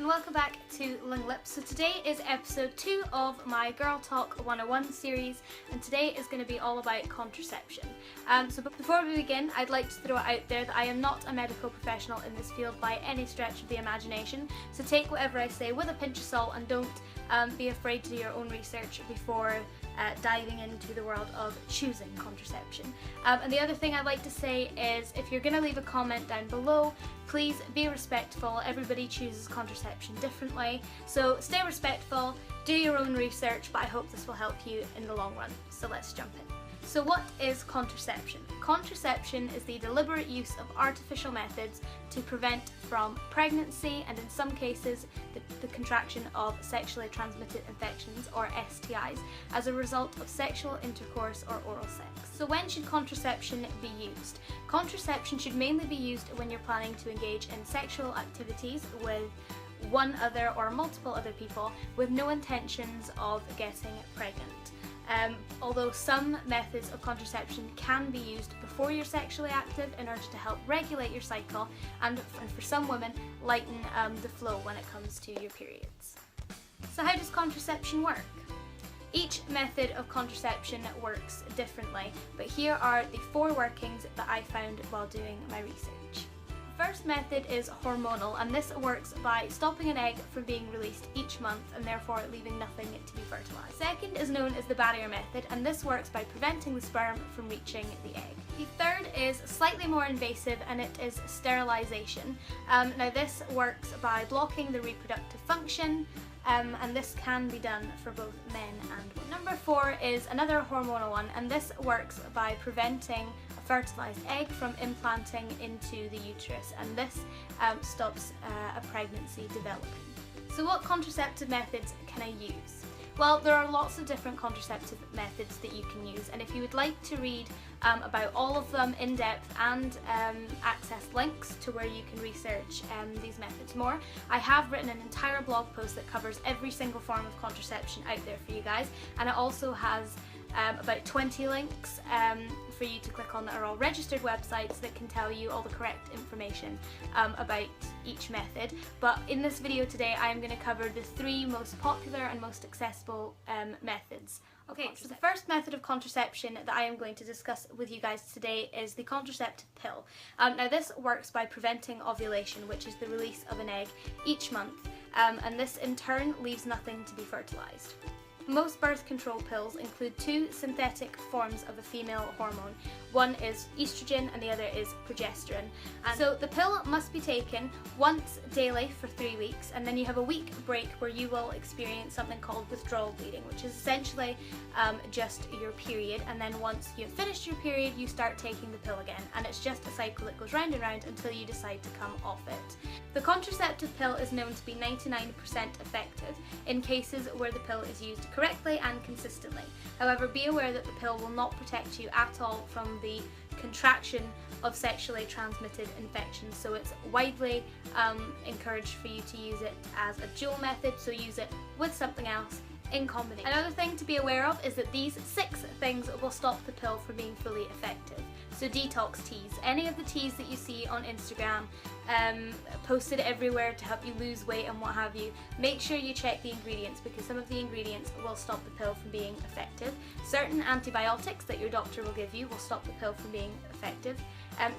welcome back to LingLips. So today is episode 2 of my Girl Talk 101 series, and today is going to be all about contraception. So before we begin, I'd like to throw it out there that I am not a medical professional in this field by any stretch of the imagination, so take whatever I say with a pinch of salt and don't be afraid to do your own research before diving into the world of choosing contraception. And the other thing I'd like to say is if you're going to leave a comment down below, please be respectful. Everybody chooses contraception differently, so stay respectful, do your own research, but I hope this will help you in the long run. So let's jump in. So what is contraception? Contraception is the deliberate use of artificial methods to prevent from pregnancy and in some cases the contraction of sexually transmitted infections or STIs as a result of sexual intercourse or oral sex. So when should contraception be used? Contraception should mainly be used when you're planning to engage in sexual activities with one other or multiple other people with no intentions of getting pregnant. Although some methods of contraception can be used before you're sexually active in order to help regulate your cycle and for some women lighten the flow when it comes to your periods. So how does contraception work? Each method of contraception works differently, but here are the 4 workings that I found while doing my research. First method is hormonal, and this works by stopping an egg from being released each month and therefore leaving nothing to be fertilised. Second is known as the barrier method, and this works by preventing the sperm from reaching the egg. The third is slightly more invasive, and it is sterilisation. Now this works by blocking the reproductive function, and this can be done for both men and women. Number 4 is another hormonal one, and this works by preventing a fertilised egg from implanting into the uterus, and this stops a pregnancy developing. So what contraceptive methods can I use? Well, there are lots of different contraceptive methods that you can use, and if you would like to read about all of them in depth and access links to where you can research these methods more, I have written an entire blog post that covers every single form of contraception out there for you guys, and it also has about 20 links for you to click on that are all registered websites that can tell you all the correct information about each method. But in this video today I am going to cover the 3 most popular and most accessible methods. Okay, so the first method of contraception that I am going to discuss with you guys today is the contraceptive pill. Now this works by preventing ovulation, which is the release of an egg each month, and this in turn leaves nothing to be fertilised. Most birth control pills include 2 synthetic forms of a female hormone. One is estrogen and the other is progesterone. And so the pill must be taken once daily for 3 weeks, and then you have a week break where you will experience something called withdrawal bleeding, which is essentially just your period, and then once you've finished your period you start taking the pill again, and it's just a cycle that goes round and round until you decide to come off it. The contraceptive pill is known to be 99% effective in cases where the pill is used correctly and consistently. However, be aware that the pill will not protect you at all from the contraction of sexually transmitted infections, so it's widely encouraged for you to use it as a dual method, so use it with something else in combination. Another thing to be aware of is that these 6 things will stop the pill from being fully effective. So detox teas, any of the teas that you see on Instagram posted everywhere to help you lose weight and what have you, make sure you check the ingredients, because some of the ingredients will stop the pill from being effective. Certain antibiotics that your doctor will give you will stop the pill from being effective.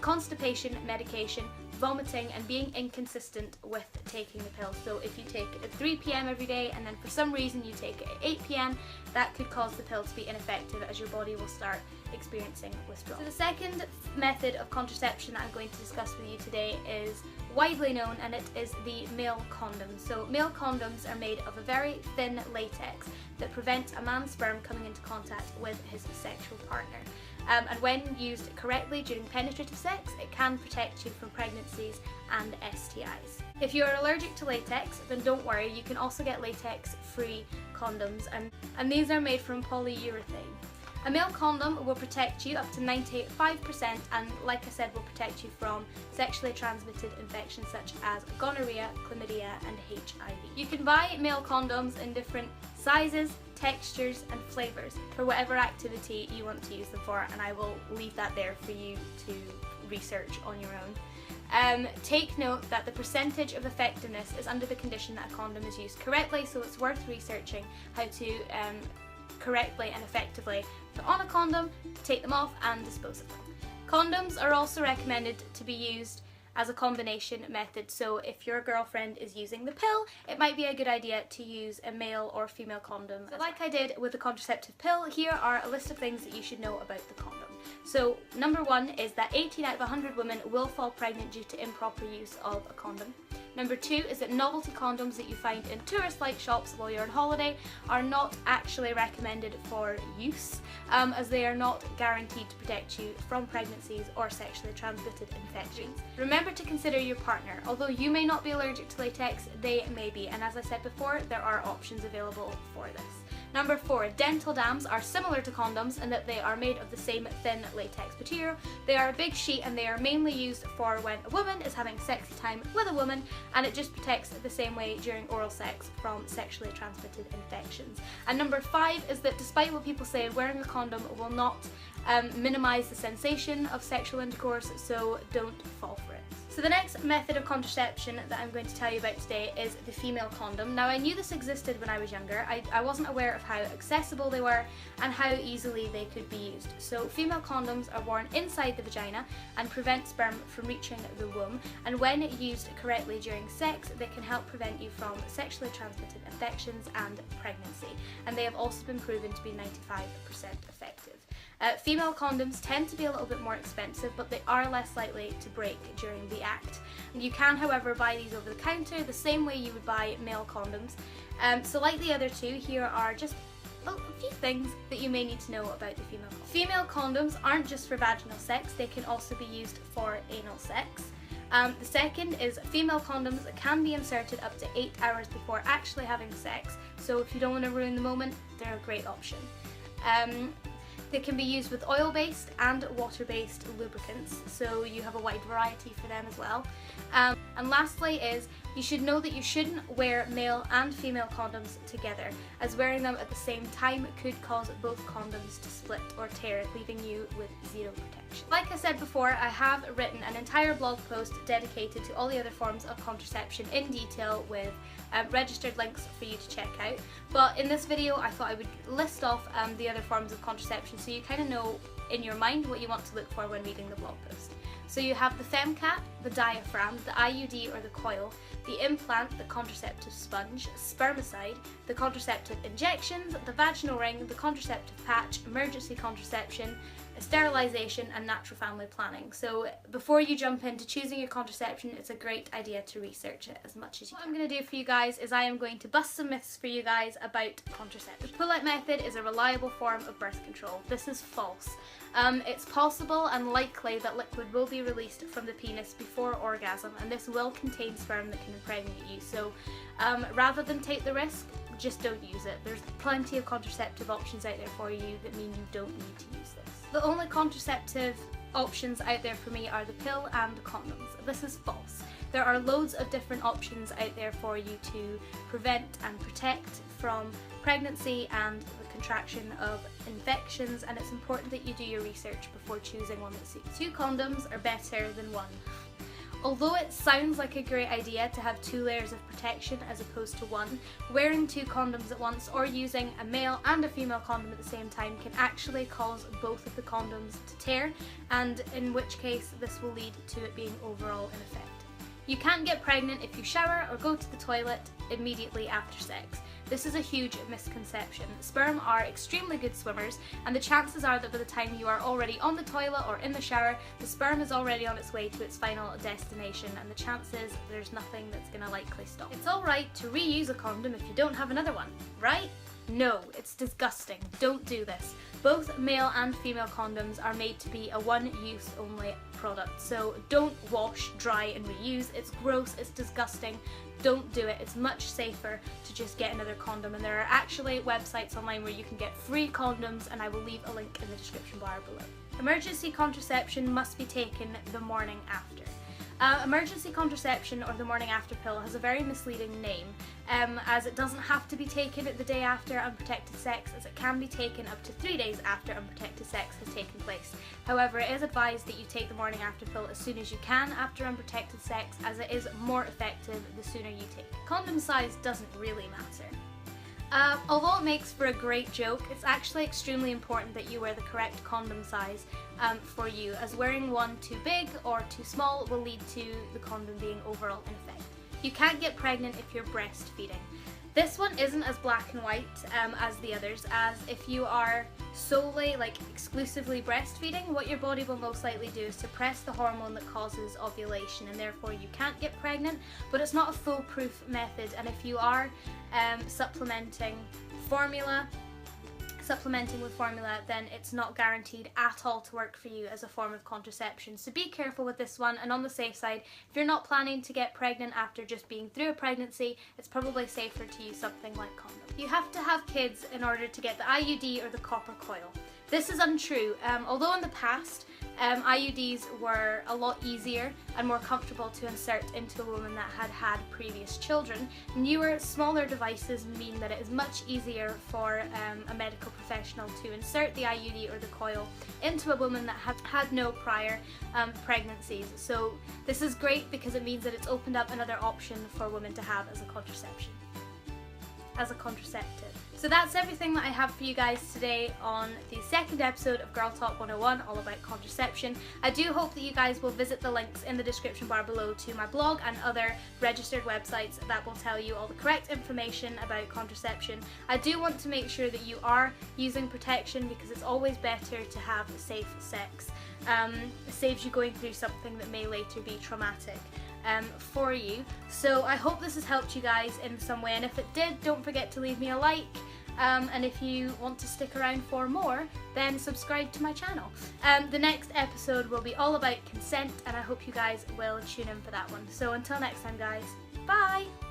Constipation medication, vomiting, and being inconsistent with taking the pill. So if you take it at 3 p.m. every day and then for some reason you take it at 8 p.m, that could cause the pill to be ineffective as your body will start experiencing withdrawal. So the second method of contraception that I'm going to discuss with you today is widely known, and it is the male condom. So male condoms are made of a very thin latex that prevents a man's sperm coming into contact with his sexual partner. And when used correctly during penetrative sex, it can protect you from pregnancies and STIs. If you are allergic to latex, then don't worry, you can also get latex-free condoms, and these are made from polyurethane. A male condom will protect you up to 95%, and like I said, will protect you from sexually transmitted infections such as gonorrhea, chlamydia and HIV. You can buy male condoms in different sizes, textures and flavours for whatever activity you want to use them for, and I will leave that there for you to research on your own. take note that the percentage of effectiveness is under the condition that a condom is used correctly, so it's worth researching how to correctly and effectively put on a condom, take them off and dispose of them. Condoms are also recommended to be used as a combination method, so if your girlfriend is using the pill, it might be a good idea to use a male or female condom. So like I did with the contraceptive pill, here are a list of things that you should know about the condom. So number 1 is that 18 out of 100 women will fall pregnant due to improper use of a condom. Number 2 is that novelty condoms that you find in tourist-like shops while you're on holiday are not actually recommended for use, as they are not guaranteed to protect you from pregnancies or sexually transmitted infections. Remember to consider your partner. Although you may not be allergic to latex, they may be, and as I said before, there are options available for this. Number 4, dental dams are similar to condoms in that they are made of the same thin latex material. They are a big sheet and they are mainly used for when a woman is having sexy time with a woman, and it just protects the same way during oral sex from sexually transmitted infections. And number 5 is that despite what people say, wearing a condom will not minimise the sensation of sexual intercourse, so don't fall for it. So the next method of contraception that I'm going to tell you about today is the female condom. Now I knew this existed when I was younger. I wasn't aware of how accessible they were and how easily they could be used. So female condoms are worn inside the vagina and prevent sperm from reaching the womb, and when used correctly during sex, they can help prevent you from sexually transmitted infections and pregnancy, and they have also been proven to be 95% effective. Female condoms tend to be a little bit more expensive, but they are less likely to break during the act. And you can, however, buy these over the counter the same way you would buy male condoms. So like the other two, here are just a few things that you may need to know about the female condom. Female condoms aren't just for vaginal sex, they can also be used for anal sex. The second is female condoms can be inserted up to 8 hours before actually having sex, so if you don't want to ruin the moment, they're a great option. They can be used with oil-based and water-based lubricants, so you have a wide variety for them as well. And lastly is, you should know that you shouldn't wear male and female condoms together, as wearing them at the same time could cause both condoms to split or tear, leaving you with zero protection. Like I said before, I have written an entire blog post dedicated to all the other forms of contraception in detail with registered links for you to check out. But in this video I thought I would list off the other forms of contraception so you kind of know in your mind what you want to look for when reading the blog post. So you have the femcap, the diaphragm, the IUD or the coil, the implant, the contraceptive sponge, spermicide, the contraceptive injections, the vaginal ring, the contraceptive patch, emergency contraception, sterilisation and natural family planning. So before you jump into choosing your contraception, it's a great idea to research it as much as you can. What I'm going to do for you guys is I am going to bust some myths for you guys about contraception. The pull-out method is a reliable form of birth control. This is false. It's possible and likely that liquid will be released from the penis before orgasm, and this will contain sperm that can impregnate you. So rather than take the risk, just don't use it. There's plenty of contraceptive options out there for you that mean you don't need to use this. The only contraceptive options out there for me are the pill and the condoms. This is false. There are loads of different options out there for you to prevent and protect from pregnancy and the contraction of infections, and it's important that you do your research before choosing one that suits. 2 condoms are better than 1. Although it sounds like a great idea to have 2 layers of protection as opposed to 1, wearing 2 condoms at once or using a male and a female condom at the same time can actually cause both of the condoms to tear, and in which case this will lead to it being overall ineffective. You can't get pregnant if you shower or go to the toilet immediately after sex. This is a huge misconception. Sperm are extremely good swimmers, and the chances are that by the time you are already on the toilet or in the shower, the sperm is already on its way to its final destination, and the chances there's nothing that's going to likely stop. It's alright to reuse a condom if you don't have another one, right? No, it's disgusting. Don't do this. Both male and female condoms are made to be a one-use only product, so don't wash, dry and reuse. It's gross, it's disgusting. Don't do it. It's much safer to just get another condom, and there are actually websites online where you can get free condoms, and I will leave a link in the description bar below. Emergency contraception must be taken the morning after. Emergency contraception, or the morning after pill, has a very misleading name, as it doesn't have to be taken the day after unprotected sex, as it can be taken up to 3 days after unprotected sex has taken place. However, it is advised that you take the morning after pill as soon as you can after unprotected sex, as it is more effective the sooner you take it. Condom size doesn't really matter. Although it makes for a great joke, it's actually extremely important that you wear the correct condom size for you, as wearing one too big or too small will lead to the condom being overall ineffective. You can't get pregnant if you're breastfeeding. This one isn't as black and white as the others, as if you are solely, exclusively breastfeeding, what your body will most likely do is suppress the hormone that causes ovulation, and therefore you can't get pregnant, but it's not a foolproof method. And if you are supplementing with formula, then it's not guaranteed at all to work for you as a form of contraception. So be careful with this one, and on the safe side, if you're not planning to get pregnant after just being through a pregnancy, it's probably safer to use something like condom. You have to have kids in order to get the IUD or the copper coil. This is untrue. Although in the past IUDs were a lot easier and more comfortable to insert into a woman that had had previous children, newer, smaller devices mean that it is much easier for a medical professional to insert the IUD or the coil into a woman that had had no prior pregnancies. So this is great because it means that it's opened up another option for women to have as a contraception. As a contraceptive. So that's everything that I have for you guys today on the second episode of Girl Talk 101, all about contraception. I do hope that you guys will visit the links in the description bar below to my blog and other registered websites that will tell you all the correct information about contraception. I do want to make sure that you are using protection, because it's always better to have safe sex. It saves you going through something that may later be traumatic for you. So I hope this has helped you guys in some way, and if it did, don't forget to leave me a like, and if you want to stick around for more, then subscribe to my channel. The next episode will be all about consent, and I hope you guys will tune in for that one. So until next time guys, bye!